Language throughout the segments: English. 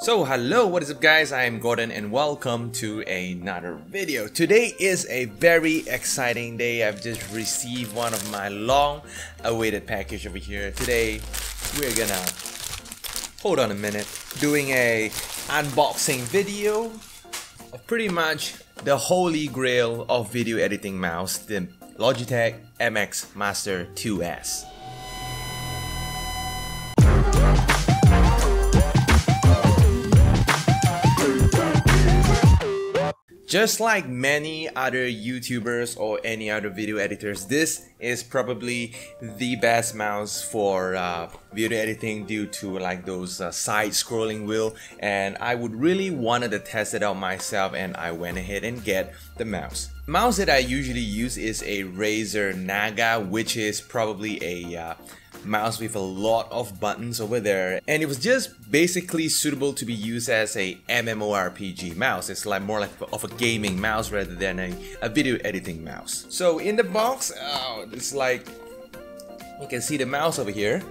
So hello, what is up guys, I am Gordon and welcome to another video. Today is a very exciting day. I've just received one of my long awaited package over here. Today we're gonna, hold on a minute, doing a unboxing video of pretty much the holy grail of video editing mouse, the Logitech MX Master 2S. Just like many other YouTubers or any other video editors, this is probably the best mouse for video editing due to like those side scrolling wheel, and I would really wanted to test it out myself, and I went ahead and get the mouse. Mouse that I usually use is a Razer Naga, which is probably a mouse with a lot of buttons over there, and it was just basically suitable to be used as a MMORPG mouse. It's like more like of a gaming mouse rather than a video editing mouse. So in the box, it's like you can see the mouse over here,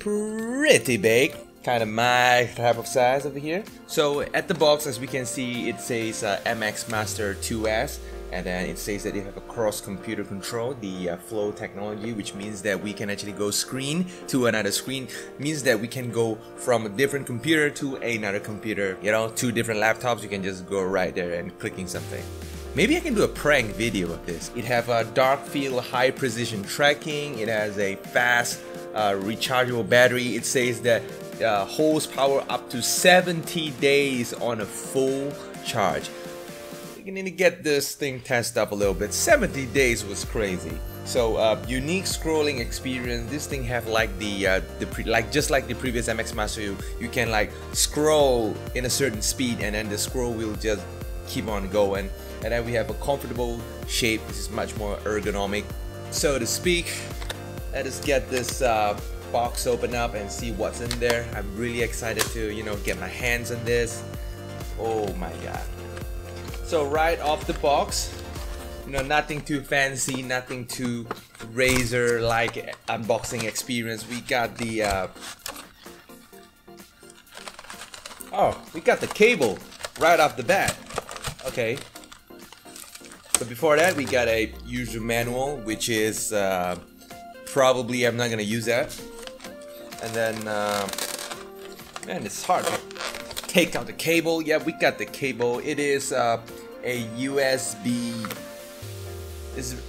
pretty big, kind of my type of size over here. So at the box, as we can see, it says MX Master 2S. And then it says that you have a cross-computer control, the flow technology, which means that we can actually go screen to another screen. Means that we can go from a different computer to another computer. You know, two different laptops, you can just go right there and clicking something. Maybe I can do a prank video of this. It have a dark field, high precision tracking. It has a fast rechargeable battery. It says that holds power up to 70 days on a full charge. You need to get this thing tested up a little bit. 70 days was crazy. So unique scrolling experience. This thing have like just like the previous MX Master, you can like scroll in a certain speed, and then the scroll will just keep on going. And then we have a comfortable shape. This is much more ergonomic, so to speak. Let us get this box open up and see what's in there. I'm really excited to get my hands on this. Oh my god. So right off the box, nothing too fancy, nothing too Razer-like unboxing experience. We got the we got the cable right off the bat. Okay. But before that, we got a user manual, which is probably I'm not gonna use that. And then man, it's hard to take out the cable. Yeah, we got the cable. It is a USB.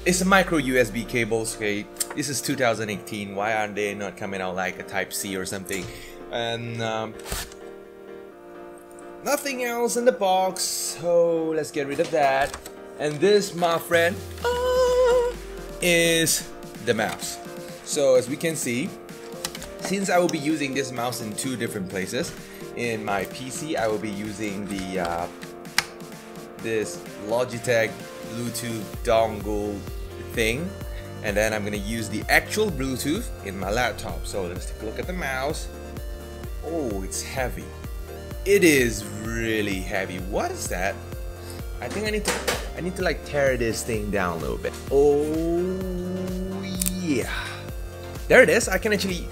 It's a micro USB cables. Okay, this is 2018. Why aren't they not coming out like a Type C or something? And nothing else in the box. So let's get rid of that. And this, my friend, is the mouse. So as we can see, since I will be using this mouse in two different places. In my PC, I will be using the this Logitech Bluetooth dongle thing, and then I'm gonna use the actual Bluetooth in my laptop. So let's take a look at the mouse. Oh, it's heavy. It is really heavy. What is that? I think I need to like tear this thing down a little bit. Oh yeah, there it is. I can actually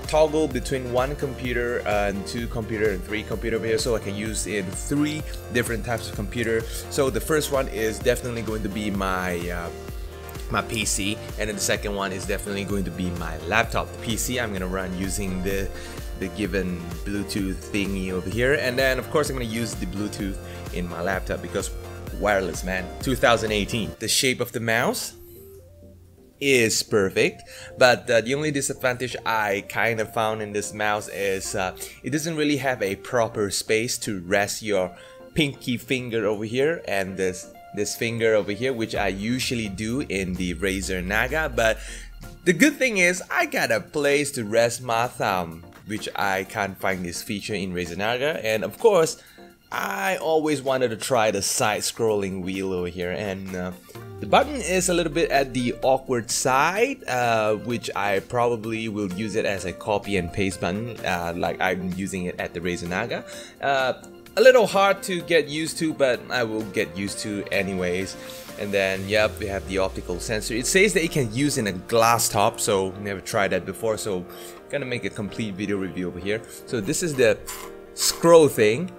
toggle between one computer and two computer and three computer over here, so I can use in three different types of computer. So the first one is definitely going to be my my PC, and then the second one is definitely going to be my laptop. The PC I'm gonna run using the given Bluetooth thingy over here, and then of course I'm gonna use the Bluetooth in my laptop because wireless, man. 2018. The shape of the mouse is perfect, but the only disadvantage I kind of found in this mouse is it doesn't really have a proper space to rest your pinky finger over here and this finger over here, which I usually do in the Razer Naga. But the good thing is I got a place to rest my thumb, which I can't find this feature in Razer Naga. And of course, I always wanted to try the side scrolling wheel over here, and the button is a little bit at the awkward side, which I probably will use it as a copy and paste button, like I'm using it at the Razer Naga. A little hard to get used to, but I will get used to anyways. And then, yep, we have the optical sensor. It says that it can use in a glass top, so never tried that before. So, gonna make a complete video review over here. So this is the scroll thing.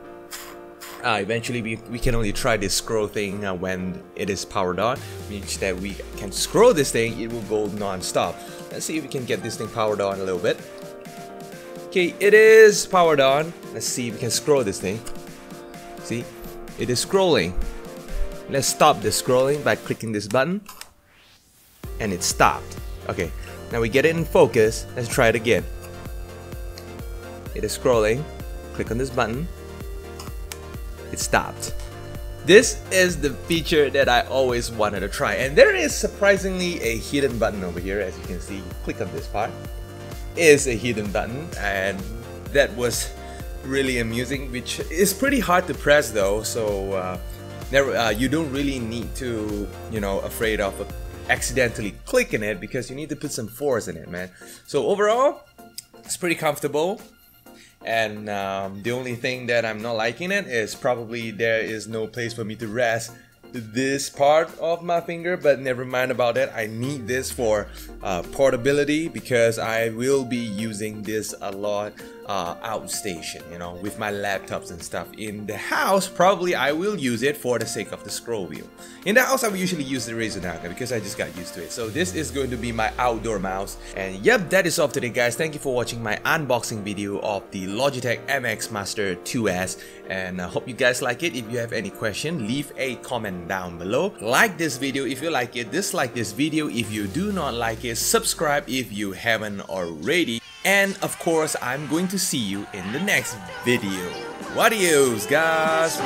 Eventually we can only try this scroll thing when it is powered on, means that we can scroll this thing, it will go non-stop. Let's see if we can get this thing powered on a little bit. Okay, it is powered on. Let's see if we can scroll this thing. See, it is scrolling. Let's stop the scrolling by clicking this button, and it stopped. Okay, now we get it in focus. Let's try it again. It is scrolling. Click on this button. It stopped. This is the feature that I always wanted to try, and there is surprisingly a hidden button over here. As you can see, click on this part. Is a hidden button, and that was really amusing, which is pretty hard to press though, so you don't really need to, you know, afraid of accidentally clicking it, because you need to put some force in it, man. So overall, it's pretty comfortable. And the only thing that I'm not liking it is probably there is no place for me to rest this part of my finger, but never mind about that. I need this for portability, because I will be using this a lot outstation, you know, with my laptops and stuff. In the house, probably I will use it for the sake of the scroll wheel. In the house, I will usually use the Razer Naga because I just got used to it. So this is going to be my outdoor mouse. And yep, that is all today, guys. Thank you for watching my unboxing video of the Logitech MX Master 2S, and I hope you guys like it. If you have any question, leave a comment down below. Like this video if you like it, dislike this video if you do not like it, subscribe if you haven't already. And of course, I'm going to see you in the next video. Adios, guys!